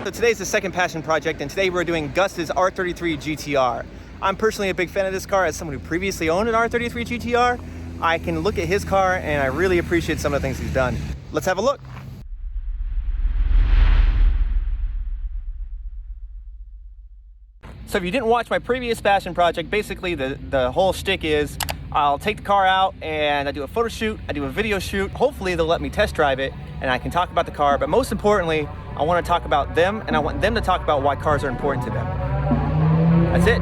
So today's the second passion project, and today we're doing Gus's R33 GT-R. I'm personally a big fan of this car. As someone who previously owned an R33 GT-R, I can look at his car and I really appreciate some of the things he's done. Let's have a look. So if you didn't watch my previous passion project, basically the whole shtick is I'll take the car out and I do a photo shoot, I do a video shoot. Hopefully they'll let me test drive it and I can talk about the car, but most importantly, I want to talk about them and I want them to talk about why cars are important to them. That's it.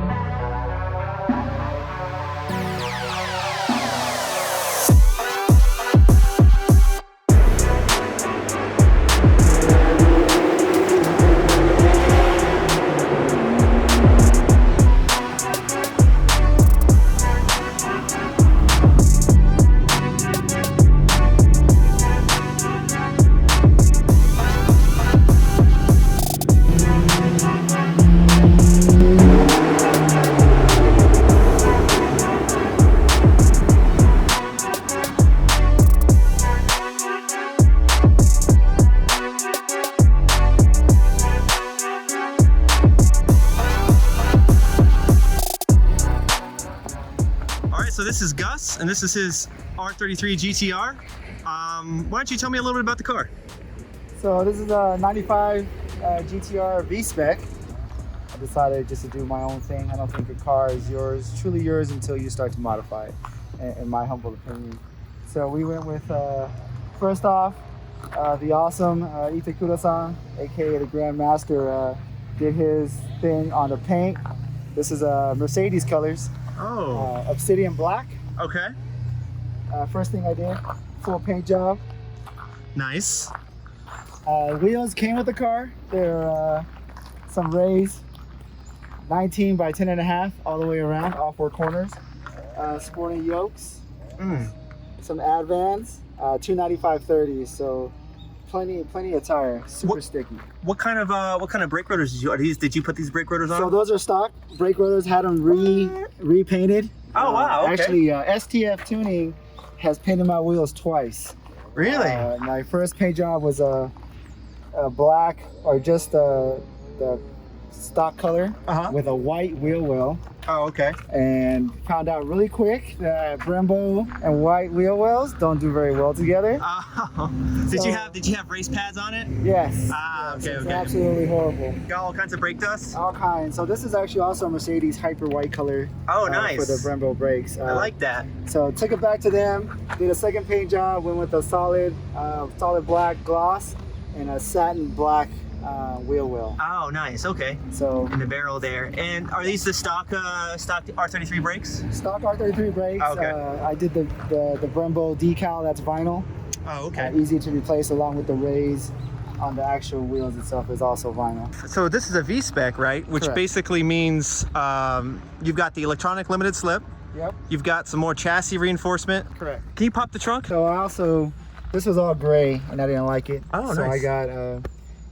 So this is Gus, and this is his R33 GT-R. Why don't you tell me a little bit about the car? So this is a 95 GT-R V-Spec. I decided just to do my own thing. I don't think a car is yours, truly yours, until you start to modify it, in my humble opinion. So we went with, first off, the awesome Itakura-san, aka the Grandmaster, did his thing on the paint. This is Mercedes colors. Oh. Obsidian black. Okay. First thing I did, full paint job. Nice. Wheels came with the car. They're some Rays, 19 by 10.5 all the way around, all four corners. Sporting yokes. Some Advans, 295/30s. So plenty of tire, super sticky. What kind of brake rotors did you put these brake rotors on? So those are stock brake rotors. Had them repainted. Oh wow! Okay. Actually, STF Tuning has painted my wheels twice. Really? My first paint job was a black, or just the stock color with a white wheel well. Oh, okay. And found out really quick that Brembo and white wheel wells don't do very well together. Oh. Did you have race pads on it? Yes. Ah, yes, okay, it's okay. absolutely horrible. Got all kinds of brake dust? All kinds. So this is actually also a Mercedes hyper white color. Oh, nice. For the Brembo brakes. I like that. So took it back to them, did a second paint job, went with a solid black gloss and a satin black wheel well. Oh, nice. Okay. So in the barrel there. And are these the stock R33 brakes? Stock R33 brakes. Oh, okay. I did the Brembo decal. That's vinyl. Oh, okay. Easy to replace, along with the Rays on the actual wheels itself is also vinyl. So this is a V-Spec, right? Which Correct. Basically means you've got the electronic limited slip. Yep. You've got some more chassis reinforcement. Correct. Can you pop the trunk? So this was all gray and I didn't like it. Oh, so nice. I got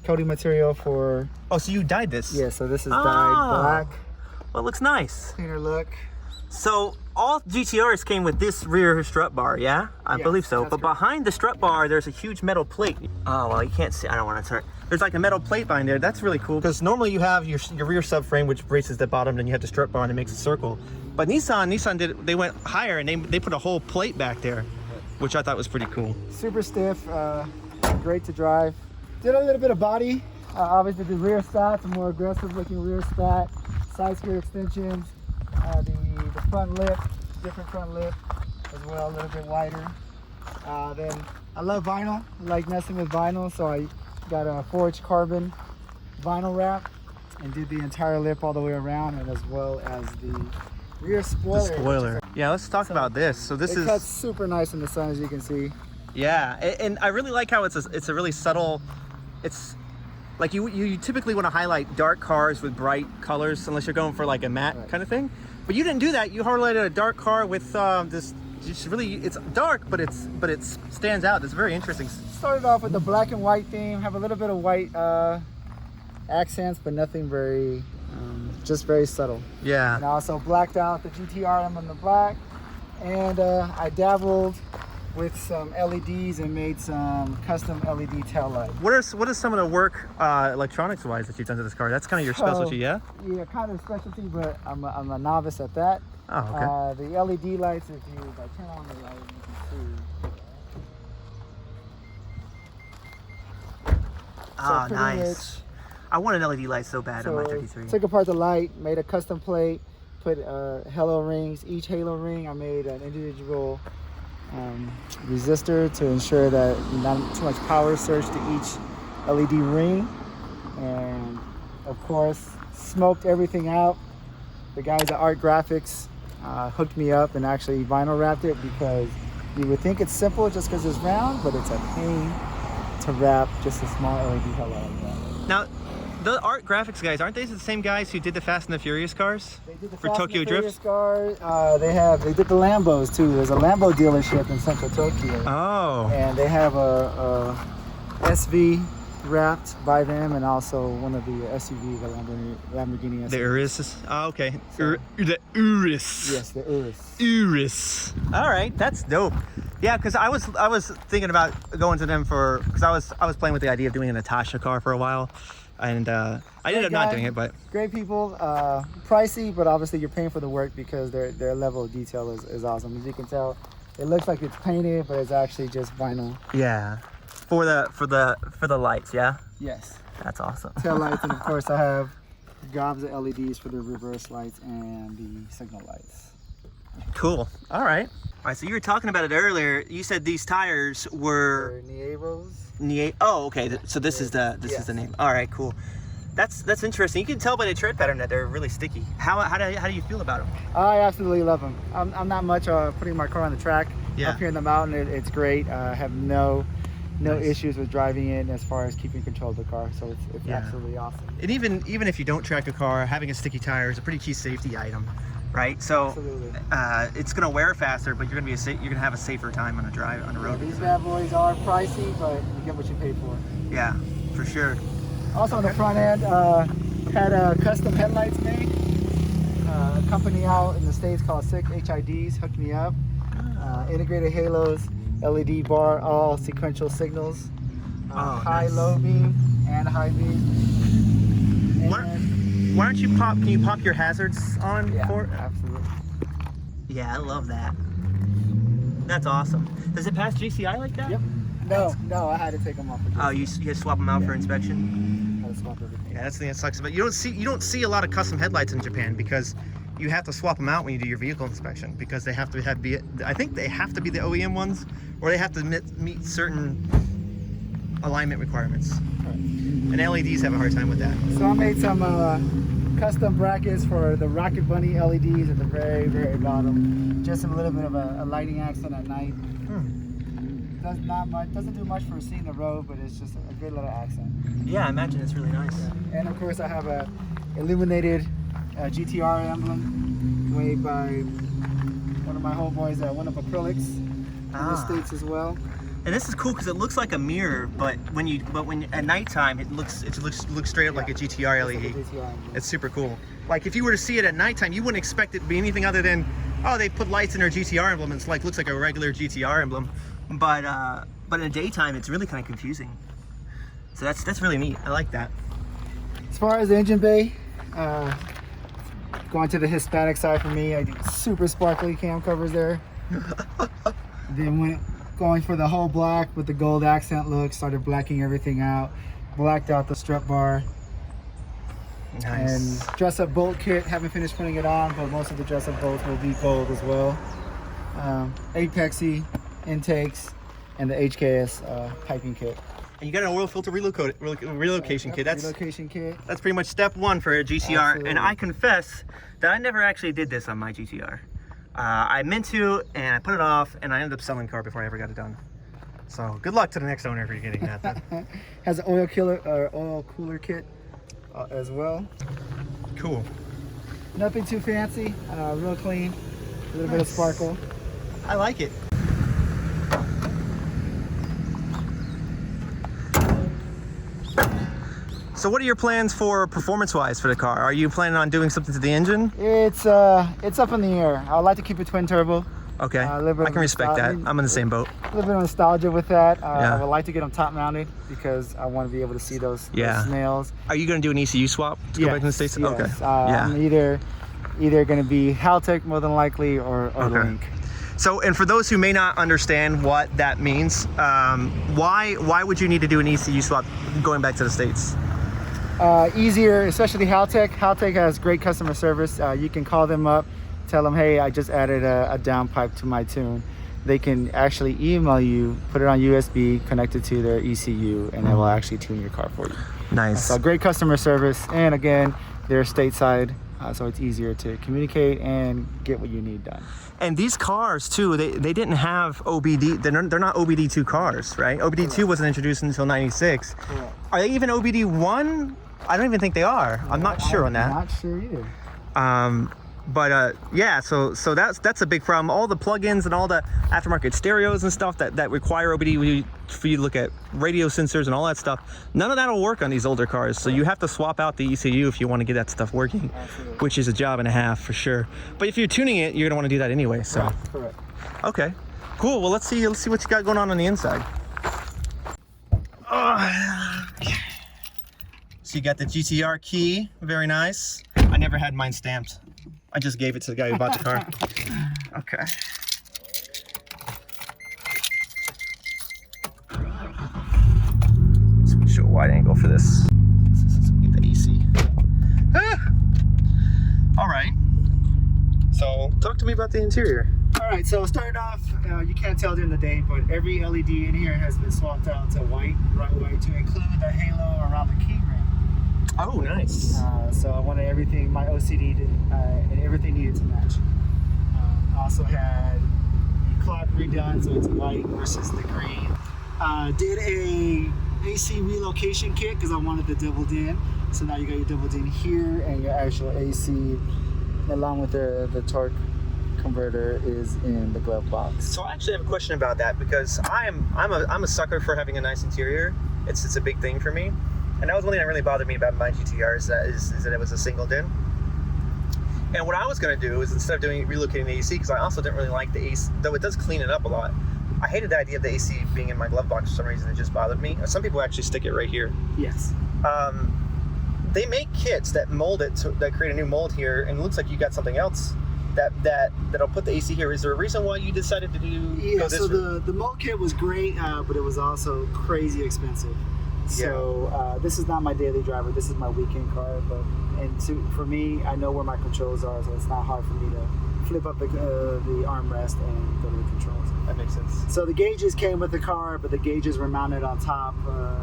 coating material for. Oh, so you dyed this? Yeah. So this is dyed black. Well, it looks nice. Cleaner look. So all GTRs came with this rear strut bar, yeah? I believe so. But correct. behind the strut bar, there's a huge metal plate. Oh, well, you can't see. I don't want to turn. There's like a metal plate behind there. That's really cool because normally you have your rear subframe, which braces the bottom, and you have the strut bar and it makes a circle. But Nissan they went higher and they put a whole plate back there, which I thought was pretty cool. Super stiff, great to drive. Did a little bit of body. Obviously the rear spats, a more aggressive looking rear spat, side skirt extensions, the front lip, different front lip as well, a little bit wider. Then I love vinyl, I like messing with vinyl, so I got a forged carbon vinyl wrap and did the entire lip all the way around, and as well as the rear spoiler. The spoiler. Yeah, let's talk about this. So this It cuts super nice in the sun, as you can see. Yeah, and I really like how it's a really subtle. It's like you typically want to highlight dark cars with bright colors unless you're going for like a matte kind of thing. But you didn't do that. You highlighted a dark car with this. Just really, it's dark, but it stands out. It's very interesting. Started off with the black and white theme. Have a little bit of white accents, but nothing very, just very subtle. Yeah. And I also blacked out the GT-R on the black, and I dabbled with some LEDs and made some custom LED tail lights. What is some of the work electronics wise that you've done to this car? That's kind of your specialty, yeah? Yeah, kind of specialty, but I'm a novice at that. Oh, okay. The LED lights, if I turn on the light, you can see. Ah, nice. I want an LED light so bad on my 33. Took apart the light, made a custom plate, put halo rings. Each halo ring, I made an individual resistor to ensure that not too much power surge to each LED ring. And of course, smoked everything out. The guys at Art Graphics hooked me up and actually vinyl wrapped it, because you would think it's simple just because it's round, but it's a pain to wrap just a small LED halo like that. Now, the Art Graphics guys, aren't they the same guys who did the Fast and the Furious cars? They did the for Fast Tokyo and the Furious Drift? Cars. They did the Lambos too. There's a Lambo dealership in Central Tokyo. Oh. And they have a SV wrapped by them, and also one of the SUV, the Lamborghini SUV. The Urus. Oh, okay. So, The Urus. yes, the Urus. Urus. All right, that's dope. Yeah, because I was thinking about going to them because I was playing with the idea of doing a Natasha car for a while, and I ended up not doing it. But great people, pricey, but obviously you're paying for the work because their level of detail is awesome. As you can tell, it looks like it's painted, but it's actually just vinyl. yeah, for the lights, yeah. Yes. That's awesome. Tail lights, and of course I have gobs of LEDs for the reverse lights and the signal lights. Cool. All right. All right. So you were talking about it earlier. You said these tires were Nievos. Oh, okay. So this is the Yes. is the name. All right. Cool. That's interesting. You can tell by the tread pattern that they're really sticky. How do you feel about them? I absolutely love them. I'm not much putting my car on the track. Yeah. Up here in the mountain, it's great. I have no Nice. issues with driving it as far as keeping control of the car. So it's Yeah. absolutely awesome. And even if you don't track a car, having a sticky tire is a pretty key safety item, right? So Absolutely. it's gonna wear faster, but you're gonna have a safer time on the road. These bad boys are pricey, but you get what you pay for. Yeah, for sure. Also on the front end, had custom headlights made. A company out in the States called 6 HIDs hooked me up. Integrated halos, LED bar, all sequential signals. High, nice. low beam, and high beam. And Why don't you can you pop your hazards on yeah, for it? absolutely. Yeah, I love that. That's awesome. Does it pass GCI like that? Yep. No, I had to take them off. Oh, you had to swap them out for inspection? I had to swap everything. Yeah, that's the thing that sucks. But you don't see a lot of custom headlights in Japan because you have to swap them out when you do your vehicle inspection, because they have to I think they have to be the OEM ones, or they have to meet certain alignment requirements. Right. And LEDs have a hard time with that. So I made some custom brackets for the Rocket Bunny LEDs at the very, very bottom. Just a little bit of a lighting accent at night. Doesn't do much for seeing the road, but it's just a good little accent. Yeah, I imagine it's really nice. And of course I have a illuminated GT-R emblem made by one of my homeboys that went up acrylics in the States as well. And this is cool because it looks like a mirror, but when at nighttime it looks straight up like a GT-R LED. GT-R emblem. It's super cool. Like if you were to see it at nighttime, you wouldn't expect it to be anything other than, oh, they put lights in their GT-R emblem. And looks like a regular GT-R emblem, but in the daytime it's really kind of confusing. So that's really neat. I like that. As far as the engine bay, going to the Hispanic side for me, I do super sparkly cam covers there. Then going for the whole black with the gold accent look, started blacking everything out, blacked out the strut bar. Nice. And dress up bolt kit, haven't finished putting it on, but most of the dress up bolts will be gold as well. Apexy intakes and the HKS piping kit. And you got an oil filter relocation kit. Relocation kit. That's pretty much step one for a GTR. Absolutely. And I confess that I never actually did this on my GTR. I meant to, and I put it off, and I ended up selling the car before I ever got it done. So good luck to the next owner if you're getting that. Has an oil cooler kit as well. Cool. Nothing too fancy, real clean, a little bit of sparkle. I like it. So what are your plans for performance-wise for the car? Are you planning on doing something to the engine? It's up in the air. I would like to keep it twin turbo. Okay, A little bit I of can respect that. nostalgia. I'm in the same boat. A little bit of nostalgia with that. Yeah. I would like to get them top mounted because I want to be able to see those snails. Are you going to do an ECU swap to go back in the States? Yes. Okay. Yeah. I'm either going to be Haltech more than likely or Link. So, and for those who may not understand what that means, why would you need to do an ECU swap going back to the States? Easier, especially Haltech. Haltech has great customer service. You can call them up, tell them, hey, I just added a downpipe to my tune. They can actually email you, put it on USB, connect it to their ECU, and it will actually tune your car for you. Nice. So great customer service, and again, they're stateside, so it's easier to communicate and get what you need done. And these cars too, they didn't have OBD. They're not OBD2 cars, right? OBD2 wasn't introduced until '96. Correct. Are they even OBD1? I don't even think they are. I'm not sure on that. I'm not sure either. But yeah, so that's a big problem. All the plugins and all the aftermarket stereos and stuff that require OBD for you to look at radio sensors and all that stuff, none of that will work on these older cars. So you have to swap out the ECU if you want to get that stuff working. Absolutely. Which is a job and a half for sure. But if you're tuning it, you're gonna want to do that anyway. So Correct. okay, cool. Well, let's see what you got going on the inside. So you got the GT-R key, very nice. I never had mine stamped. I just gave it to the guy who bought the car. Okay. Let's show a wide angle for this. Get the AC. All right. So talk to me about the interior. All right, so starting off, you can't tell during the day, but every LED in here has been swapped out to white, bright white, to include the halo around the key ring. Oh, nice. So I wanted everything, my OCD did, and everything needed to match. Also had the clock redone, so it's white versus the green. Did a AC relocation kit because I wanted the double DIN. So now you got your double DIN here, and your actual AC, along with the torque converter, is in the glove box. So I actually have a question about that because I'm a sucker for having a nice interior. It's a big thing for me. And that was one thing that really bothered me about my GT-R is that it was a single DIN. And what I was going to do is instead of relocating the AC, because I also didn't really like the AC, though it does clean it up a lot. I hated the idea of the AC being in my glove box for some reason. It just bothered me. Some people actually stick it right here. Yes. They make kits that mold it, that create a new mold here, and it looks like you got something else that'll put the AC here. Is there a reason why you decided to go this so route? the mold kit was great, but it was also crazy expensive. So this is not my daily driver. This is my weekend car. For me, I know where my controls are, so it's not hard for me to flip up the armrest and go to the controls. That makes sense. So the gauges came with the car, but the gauges were mounted on top,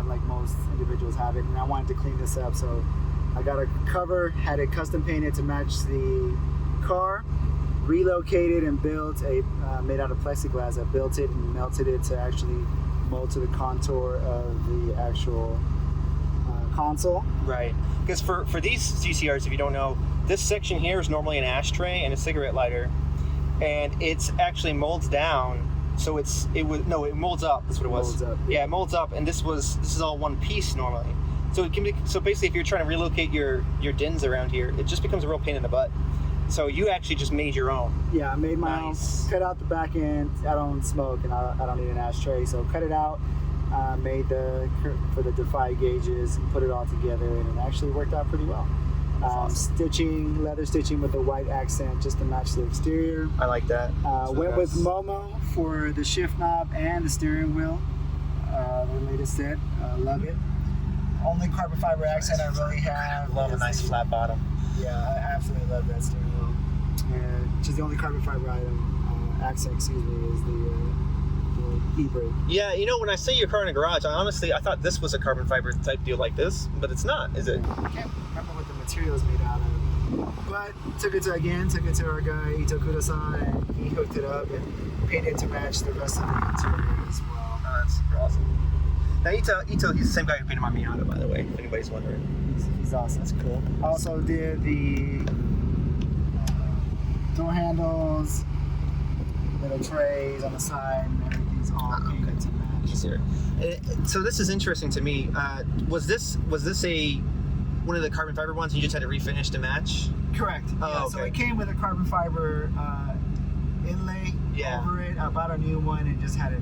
like most individuals have it. And I wanted to clean this up, so I got a cover, had it custom painted to match the car, relocated and built made out of plexiglass. I built it and melted it to actually mold to the contour of the actual console. Right. Because for these GT-Rs, if you don't know, this section here is normally an ashtray and a cigarette lighter, and it's actually molds down. So it molds up. That's what it was. Molds up. Yeah, it molds up, and this is all one piece normally. So it can be, so basically, if you're trying to relocate your DINs around here, it just becomes a real pain in the butt. So you actually just made your own. Yeah, I made my own. Cut out the back end. I don't smoke, and I don't need an ashtray, so cut it out. Made for the Defy gauges, put it all together, and it actually worked out pretty well. Awesome. Leather stitching with a white accent just to match the exterior. I like that. Went with Momo for the shift knob and the steering wheel. The latest set. Love it. Only carbon fiber accent I really have. Love a nice flat bottom. Yeah, I absolutely love that steering wheel. Which is the only carbon fiber accent, is the e-brake. Yeah, when I say your car in a garage, I thought this was a carbon fiber type deal like this, but it's not, is it? I can't remember what the material is made out of. But took it to our guy, Ito Kudo-san, and he hooked it up and painted to match the rest of the interior as well. Oh, that's super awesome. Now Ito, he's the same guy who painted my Miata, by the way, if anybody's wondering. He's awesome. That's cool. Also did the door handles, little trays on the side, and everything's all painted to match. Easier. So this is interesting to me. Was this one of the carbon fiber ones you just had to refinish to match? Correct. Oh, yeah, okay. So it came with a carbon fiber inlay over it. I bought a new one and just had it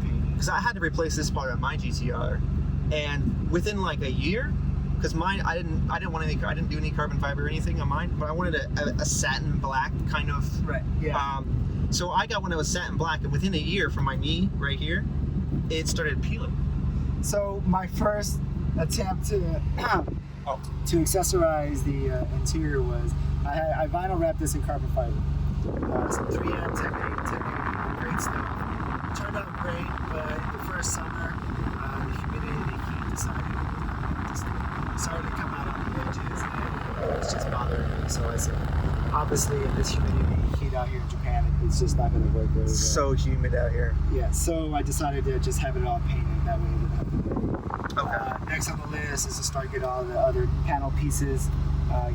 painted. Because I had to replace this part of my GT-R, and within like a year, because mine I didn't do any carbon fiber or anything on mine, but I wanted a satin black kind of. Right. Yeah. So I got one that was satin black, and within a year, from my knee right here, it started peeling. So my first attempt to accessorize the interior was I vinyl wrapped this in carbon fiber. Some 3M technique, great stuff. It turned out great, but the first summer, the humidity, the heat decided started to come out on the edges, and it's just bothering me. So I said, obviously, in this humidity, heat out here in Japan, it's just not going to work very well. So humid out here. Yeah, so I decided to just have it all painted. That way, it wouldn't have to worry. Okay. Next on the list is to start getting all the other panel pieces,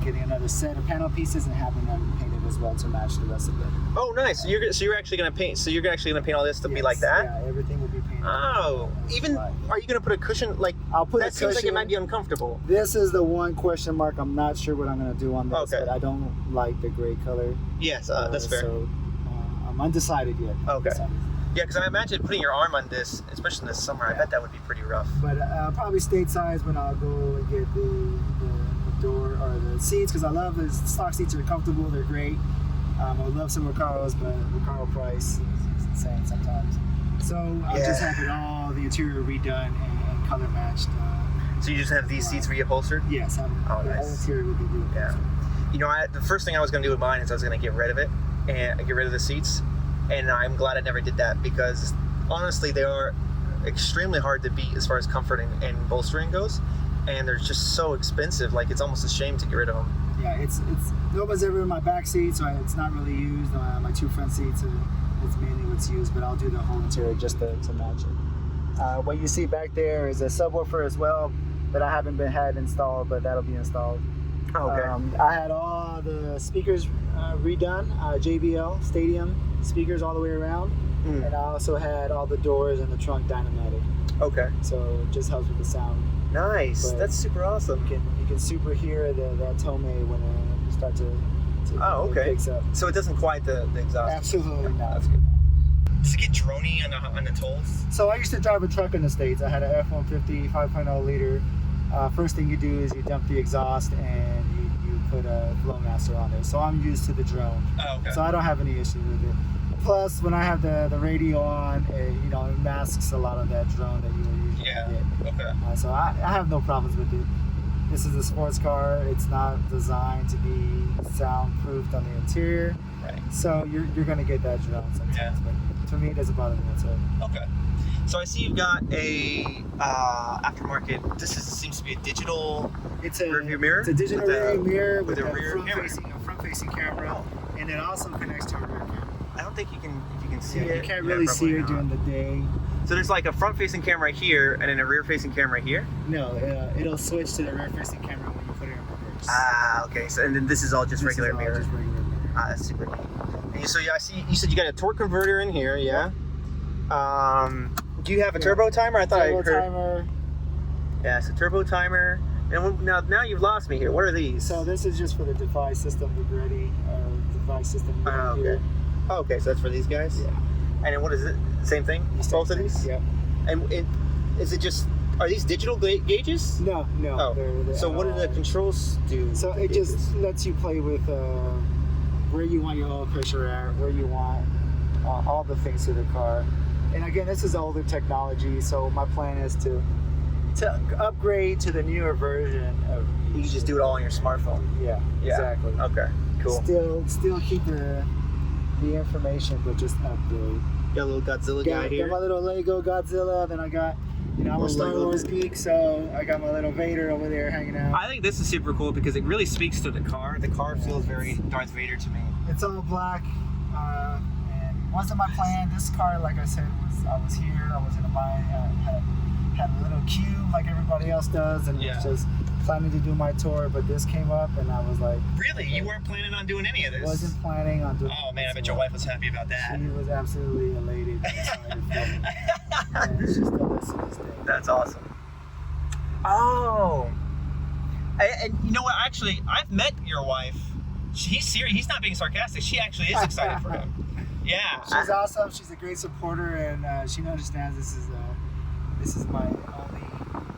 getting another set of panel pieces, and having them painted as well to match the rest of it. Oh, nice. So you're actually gonna paint. So you're actually gonna paint all this to be like that. Yeah, everything will be painted. Oh, even are you gonna put a cushion? Like I'll put that a seems like cushion. it might be uncomfortable. This is the one question mark. I'm not sure what I'm gonna do on this, but I don't like the gray color. Yes, that's fair. So I'm undecided yet. Okay. Yeah, because I imagine putting your arm on this, especially in the summer, I bet that would be pretty rough. But probably state size when I'll go and get the door or the seats, because I love the stock seats. Are comfortable, they're great. I love some Recaros, but Recaro price is insane sometimes. So I'll just have it all, the interior redone and color matched. So you just have these seats reupholstered? Yes, the whole interior would be reupholstered. Yeah. You know, the first thing I was going to do with mine is I was going to get rid of it and get rid of the seats. And I'm glad I never did that, because honestly, they are extremely hard to beat as far as comfort and bolstering goes. And they're just so expensive, like it's almost a shame to get rid of them. Yeah, it's nobody's ever in my back seat, so it's not really used. My two front seats, it's mainly what's used, but I'll do the whole interior just to match it. What you see back there is a subwoofer as well that I haven't had installed, but that'll be installed. Oh, okay. I had all the speakers redone, JBL Stadium speakers all the way around, and I also had all the doors and the trunk dynomatic. Okay. So it just helps with the sound. Nice. That's super awesome. You can super hear that tome when you start to oh, okay. It picks up. So it doesn't quiet the exhaust. Absolutely not. That's good. Does it get droney on the tolls? So I used to drive a truck in the States. I had an F-150 5.0 liter. First thing you do is you dump the exhaust and you put a Flowmaster on there. So I'm used to the drone. Oh, okay. So I don't have any issue with it. Plus, when I have the radio on, it masks a lot of that drone that you would usually get. Okay. So I have no problems with it. This is a sports car. It's not designed to be soundproofed on the interior. Right. So you're going to get that drone sometimes. Yeah. But to me, it doesn't bother me whatsoever. Okay. So I see you've got a aftermarket. This seems to be a digital rearview mirror. It's a digital rearview mirror with a rear front-facing camera, and it also connects to a rear camera. I don't think you can see it. You can't really see it during the day. So there's like a front-facing camera here and then a rear-facing camera here? No, it'll switch to the rear-facing camera when you put it in reverse. Ah, okay. So and then this is all just regular mirror. Ah, that's super neat. And so I see you said you got a torque converter in here, yeah? Do you have a turbo timer? I thought I heard. Turbo timer. Yeah, so turbo timer. And now you've lost me here. What are these? So this is just for the Defy system, the Ready Defy system. Okay. Here. Oh, okay, so that's for these guys? Yeah. And then what is it? Same thing? Both of these? Yeah. And is it just, are these digital gauges? No. Oh. They're so what do the controls do? So it just lets you play with where you want your oil pressure at, where you want all the things to the car. And again, this is older technology, so my plan is to upgrade to the newer version of each. You can just do it all on your smartphone. Yeah, exactly. Okay, cool. Still keep the information, but just upgrade. Got a little Godzilla guy here. Got my little Lego Godzilla, then I got, I'm a Star Wars geek, so I got my little Vader over there hanging out. I think this is super cool because it really speaks to the car. The car feels very Darth Vader to me. It's all black, and wasn't my plan. This car, like I said, I was here, I was in a mine, had a little cube like everybody else does, and was just planning to do my tour, but this came up and I was like... Really? You weren't planning on doing any of this? Wasn't planning on doing Oh man, I bet your wife was happy about that. She was absolutely elated. And she still listens to this day. That's awesome. Oh. And you know what, actually, I've met your wife. He's serious. He's not being sarcastic. She actually is excited for him. Yeah. She's awesome. She's a great supporter, and she understands this is my only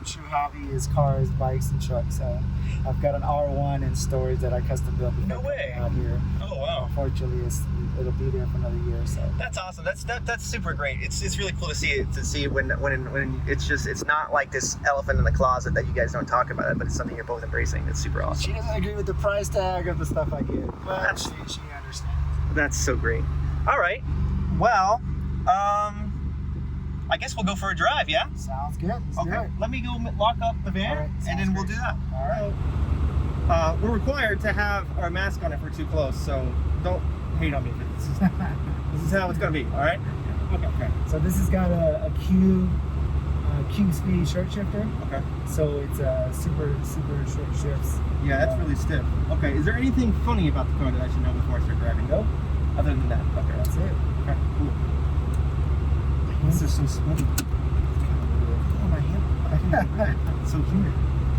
true hobby is cars, bikes, and trucks. I've got an R1 in storage that I custom built. No way. Out here. Oh wow. Unfortunately, it'll be there for another year. So that's awesome. That's super great. It's really cool to see when it's not like this elephant in the closet that you guys don't talk about it, but it's something you're both embracing. It's super awesome. She doesn't agree with the price tag of the stuff I get, but she understands. That's so great. All right. Well, I guess we'll go for a drive. Yeah. Sounds good. Okay. Let me go lock up the van, right, and then we'll do that. All right. We're required to have our mask on if we're too close, so don't hate on me. This is how it's gonna be. All right. Okay. So this has got a Q speed short shifter. Okay. So it's super short shifts. Yeah, that's really stiff. Okay. Is there anything funny about the car that I should know before I start driving? Nope. Other than that. Okay. That's it. Okay. Cool. This is so sweaty. Oh my hand. So humid.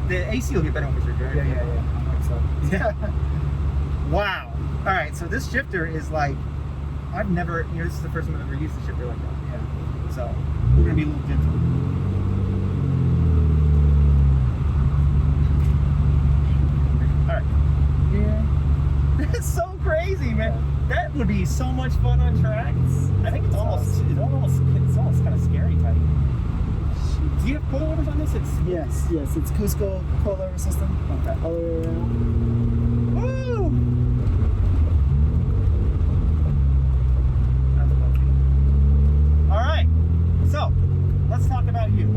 The AC will get better when we start driving. Yeah. I think so. Yeah. Wow. All right. So this shifter is like, I've never. This is the first time I've ever used a shifter like that. Yeah. So we're gonna be a little gentle. All right. Yeah. That's so crazy, man. That would be so much fun on tracks. I think it's almost kind of scary type. Do you have coilovers on this? Yes. It's Cusco coilover system. Okay. All the way around. Woo! That's funky. All right. So let's talk about you.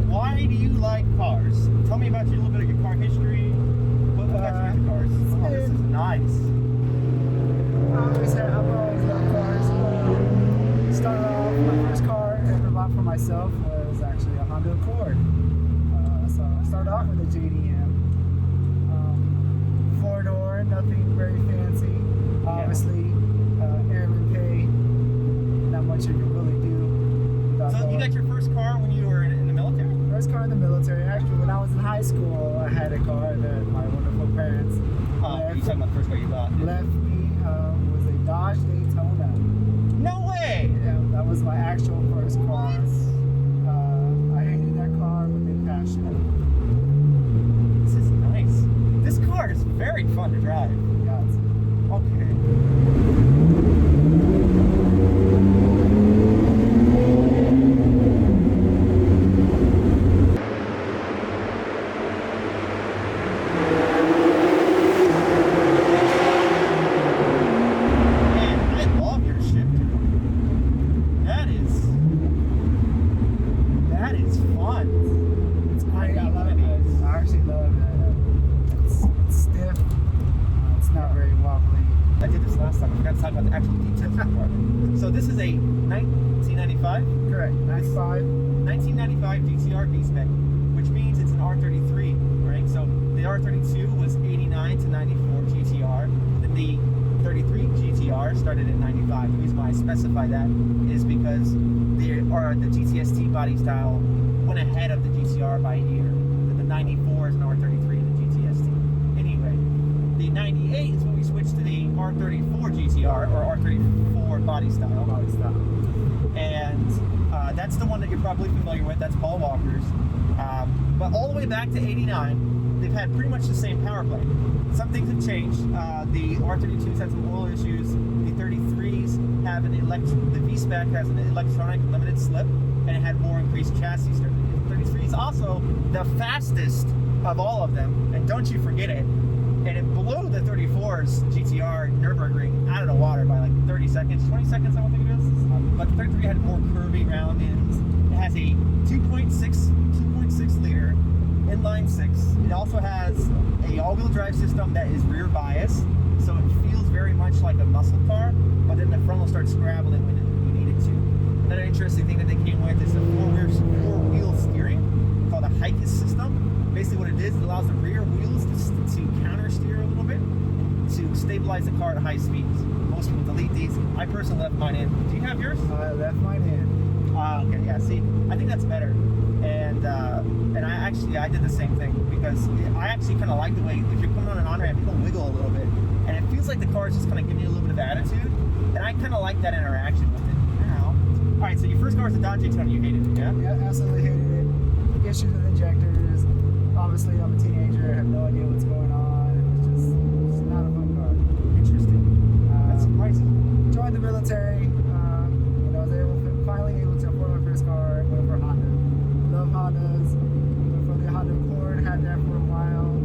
Why do you like cars? Tell me about a little bit of your car history. What got you into cars? Oh, this is nice. I've always loved cars. Started off, my first car I ever bought for myself was actually a Honda Accord. So I started off with a JDM. 4-door, nothing very fancy. Obviously, airman pay, not much you can really do. So you got your first car when you were in the military? First car in the military. Actually, when I was in high school, I had a car that my wonderful parents You talking about the first car you bought? left me. Was a Dodge Daytona. No way! Yeah, that was my actual first car. I hated that car with a passion. This is nice. This car is very fun to drive. Yeah, Okay. So this is a 1995? correct. 95. 1995 GT-R V-Spec, which means it's an R33, right? So the R32 was 89 to 94 GT-R, then the 33 GT-R started in 95. The reason why I specify that is because the GTST body style went ahead of the GT-R by a year. The 94 is an R33 and the GTST. Anyway, the 98 is when we switched to the R34 GT-R or R34 body style. And that's the one that you're probably familiar with. That's Paul Walker's. But all the way back to 89, they've had pretty much the same power plant. Some things have changed. The R32s had some oil issues. The 33s have the V-Spec has an electronic limited slip, and it had more increased chassis strength. The 33 is also the fastest of all of them, and don't you forget it. And it blew the 34's GT-R Nurburgring out of the water by like 30 seconds, 20 seconds, I don't think it is. But the 33 had more curvy round ends. It has a 2.6 liter inline six. It also has a all-wheel drive system that is rear bias, so it feels very much like a muscle car, but then the front will start scrabbling when you need it to. Another interesting thing that they came with is a four-wheel steering called a Hikis system. Basically what it is, it allows the rear wheels to counter steer a little bit to stabilize the car at high speeds. Most people delete these. I personally left mine in. Do you have yours? I left mine in. Okay, yeah, see, I think that's better. And I did the same thing because I actually kind of like the way, if you're coming on an on-ramp, it'll wiggle a little bit. And it feels like the car is just kind of giving you a little bit of attitude. And I kind of like that interaction with it now. All right, so your first car was a Dodge Daytona. You hated it, yeah? Yeah, absolutely hated it. Issues with injectors. Obviously, I'm a teenager. I have no idea what's going on. It's not a fun car. Interesting. That's surprising. Joined the military. And I was finally able to afford my first car. Went for a Honda. Love Hondas. Went for the Honda Accord. Had that for a while.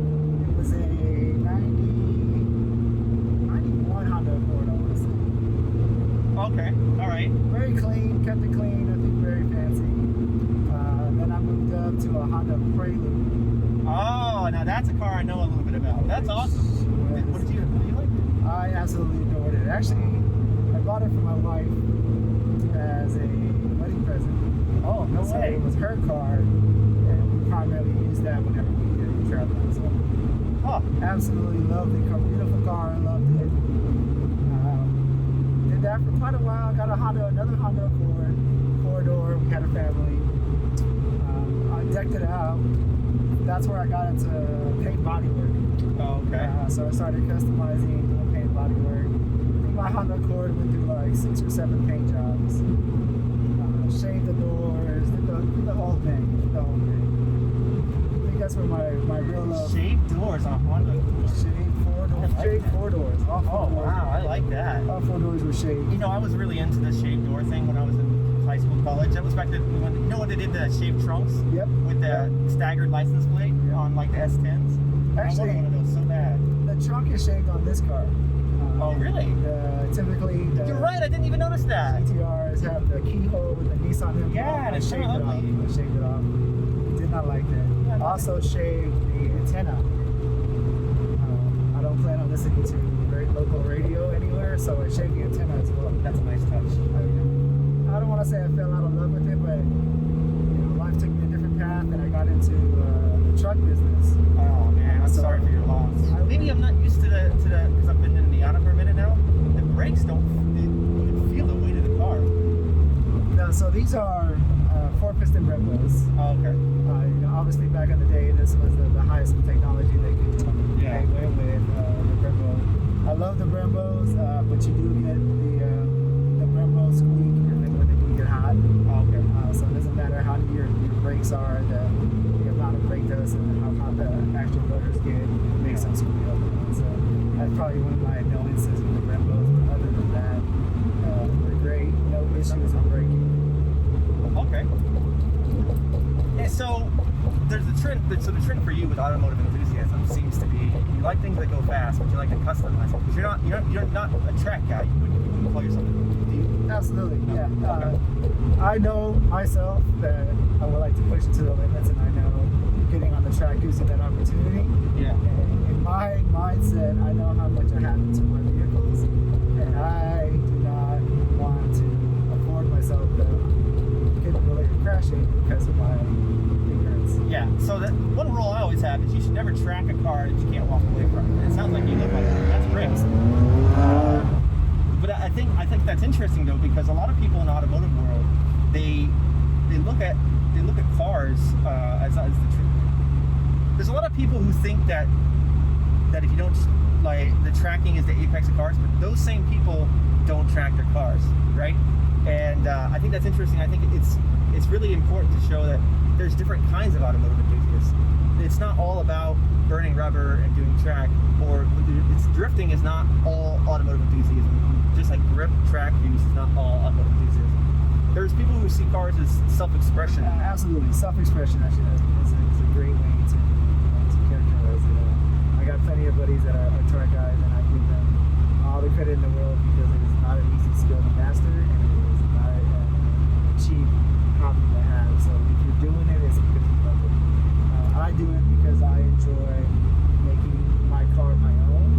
It was a 91 Honda Accord, I want to say. Okay, all right. Very clean, kept it clean, nothing very fancy. Then I moved up to a Honda Prelude. Oh, now that's a car I know a little bit about. That's awesome. What did you like? I absolutely adored it. Actually, I bought it for my wife as a wedding present. Oh, no So way. it was her car, and we primarily used that whenever we did travel. So Huh. absolutely loved the car. Beautiful car, loved it. Did that for quite a while. Got another Honda Accord, 4-door. We had a family. I decked it out. That's where I got into paint body work. Oh, okay. So I started customizing, doing paint body work. I think my Honda Accord went through like 6 or 7 paint jobs. Shaved the doors, did the whole thing. The whole thing. I think that's where my real love. Shaved doors on a Honda. Shaved 4 doors. I like Shaved that. 4 doors. All 4 Oh, doors. wow, I like that. All 4 doors were shaved. You know, I was really into the shaved door thing when I was in high school, college. That was back then, you know when they did the shaved trunks? Yep. With the staggered license plate on like the S10s? Actually, I wanted one of those so bad. the trunk is shaved on this car. Oh, really? Typically, the You're right, I didn't even notice that. GT-Rs have the keyhole with the Nissan emblem. Yeah, I and it's shaved it kinda off. ugly. I shaved it off. Did not like that. Yeah, Also shaved the antenna. I don't plan on listening to very local radio anywhere, so I shaved the antenna as well. That's a nice touch. I don't want to say I fell out of love with it, but life took me a different path, and I got into the truck business. Oh man, I'm So- sorry for your loss. Maybe I'm not used to the because I've been in the Miata for a minute now. The brakes don't you can feel the weight of the car. So these are 4-piston Brembos. Oh, okay. Obviously back in the day, this was the highest in technology they could do. Yeah. They went with the Brembo. I love the Brembos, but you do get the Brembo squeak when they do get hot. Oh, okay. So it doesn't matter how your brakes are, the amount of brake dust and how hot the actual rotors get, it makes them squeak up. So that's probably one of my annoyances with the Brembos. But other than that, they're great. No issues with braking. Okay. And so there's a trend. So the trend for you with automotive enthusiasm seems to be you like things that go fast, but you like to customize it. Because you're not a track guy. You wouldn't call yourself. Do you? Absolutely, No. yeah. Okay. I know myself that I would like to push it to the limits, and I know getting on the track gives you that opportunity. Yeah. And in my mindset, I know how much I have into my vehicles, and I do not want to afford myself the capability of crashing because of my ignorance. Yeah. So that one rule I always have is you should never track a car that you can't walk away from. And it sounds like you live like that. That's great. But I think that's interesting though, because a lot of people in the automotive world, they look at cars as the truth. There's a lot of people who think that if you don't like the tracking is the apex of cars, but those same people don't track their cars, right? And I think that's interesting. I think it's really important to show that there's different kinds of automotive enthusiasts. It's not all about burning rubber and doing track, or drifting is not all automotive enthusiasm. Just like grip track use is not all automotive enthusiasm. There's people who see cars as self-expression. Absolutely, self-expression actually is a great way to characterize it. I got plenty of buddies that are track guys, and I give them all the credit in the world because it is not an easy skill to master, and it is not a cheap hobby to have. So if you're doing it, it's because you love it. I do it because I enjoy making my car my own.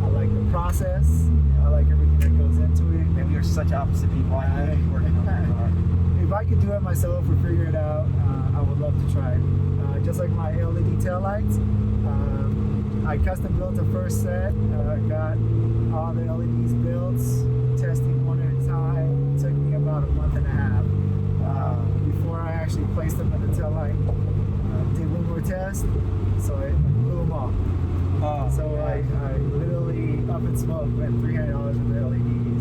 I like the process. I like everything that goes into it. And we are such opposite people. I hate working on that car. If I could do it myself or figure it out, I would love to try it. Just like my LED taillights, I custom built the first set. Got all the LEDs built, testing one at a time. It took me about a month and a half before I actually placed them in the taillight. Did one more test, so I blew them off. Oh, So yeah. I literally up in smoke went $300 with the LED.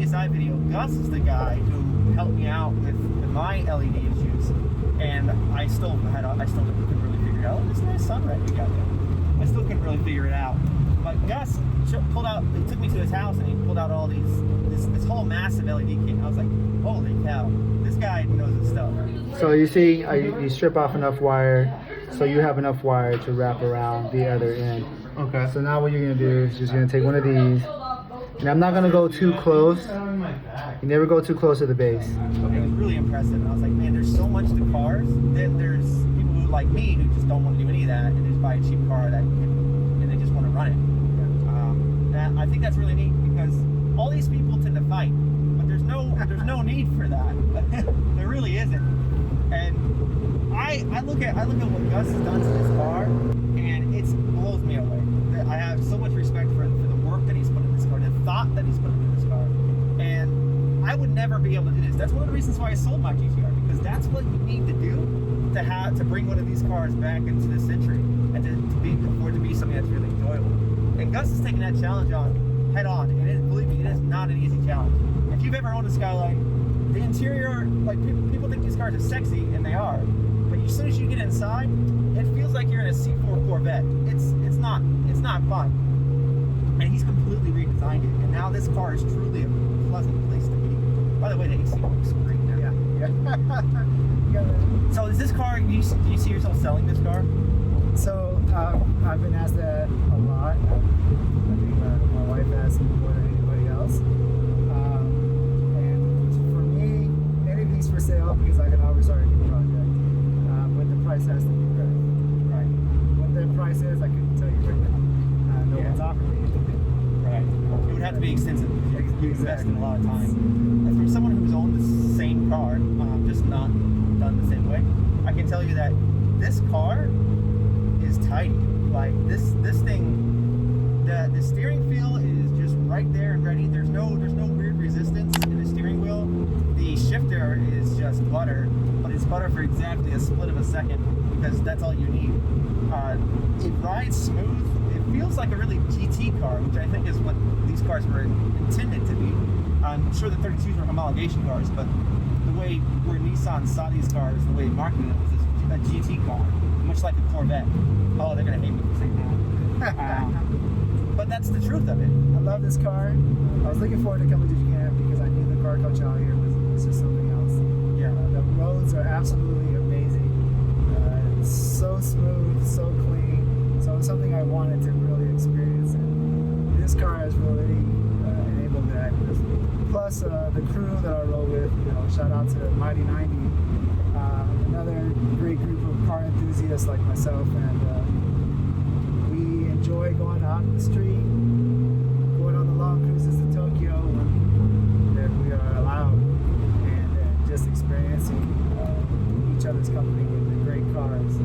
CSI video, Gus is the guy who helped me out with my LED issues, and I still couldn't really figure it out. This nice sunlight we got there. I still couldn't really figure it out. But Gus pulled out. He took me to his house and he pulled out all this whole massive LED kit. And I was like, holy cow, this guy knows his stuff. So you see, you strip off enough wire, so you have enough wire to wrap around the other end. Okay. So now what you're gonna do is just gonna take one of these, and I'm not gonna go too close. You never go too close to the base. Okay, it was really impressive. And I was like, man, there's so much to cars. Then there's people who like me who just don't want to do any of that and just buy a cheap car and they just want to run it. And I think that's really neat because all these people tend to fight, but there's no need for that. There really isn't. And I look at what Gus has done to this car, and it blows me away. I have so much respect for the work that he's put in this car, the thought that he's put into this car, and I would never be able to do this. That's one of the reasons why I sold my GT-R, because that's what you need to do to bring one of these cars back into this century and to be something that's really enjoyable. And Gus is taking that challenge on head on, and believe me, it is not an easy challenge. If you've ever owned a Skyline, the interior, like people think these cars are sexy, and they are, but as soon as you get inside, it feels like you're in a C4 Corvette. It's not fun. And he's completely redesigned it, and now this car is truly a pleasant place to be. By the way, the AC works great now. Yeah. So is this car, do you see yourself selling this car? So I've been asked that a lot. I think my wife asked me more than anybody else. And for me, anything's for sale because I can always start a new project. But the price has to be right. Right. What the price is, I couldn't tell you right now. No one's offered me anything. Right. It would have to be extensive. You invest in a lot of time. And from someone who's owned the same car, just not done the same way, I can tell you that this car is tight. Like this thing, the steering feel is just right there and ready. There's no weird resistance in the steering wheel. The shifter is just butter, but it's butter for exactly a split of a second because that's all you need. It rides smooth. It feels like a really GT car, which I think is what these cars were intended to be. I'm sure the 32s were homologation cars, but the way where Nissan saw these cars, the way they marketed it was a GT car, much like a Corvette. Oh, they're gonna hate me for saying that. But that's the truth of it. I love this car. I was looking forward to coming to Japan because I knew the car culture out here was just something else. Yeah. The roads are absolutely amazing. It's so smooth, so clean. So it's something I wanted to really experience, and this car has really enabled that. Plus the crew that I rode with, shout out to Mighty 90, another great group of car enthusiasts like myself, and we enjoy going out in the street, going on the long cruises to Tokyo when we are allowed, and just experiencing each other's company with the great cars.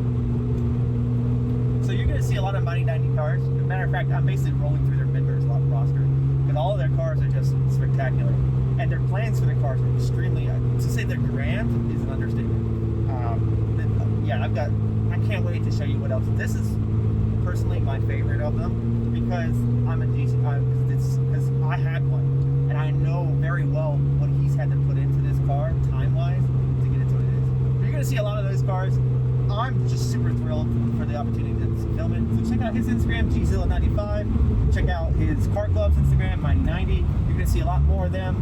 So you're going to see a lot of Mighty 90 cars. As a matter of fact, I'm basically rolling through their members roster because all of their cars are just spectacular, and their plans for the cars are extremely. To say they're grand is an understatement. I can't wait to show you what else. This is personally my favorite of them because I'm a GT. Because I had one, and I know very well what he's had to put into this car time-wise to get it to what it is. But you're going to see a lot of those cars. I'm just super thrilled for the opportunity to film it. So check out his Instagram, Gzilla95. Check out his Car Club's Instagram, Mighty90. You're going to see a lot more of them.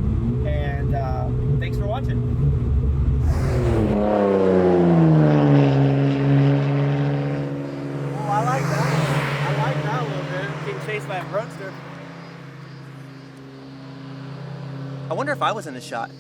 And thanks for watching. Oh, I like that. I like that a little bit. Getting chased by a roadster. I wonder if I was in the shot.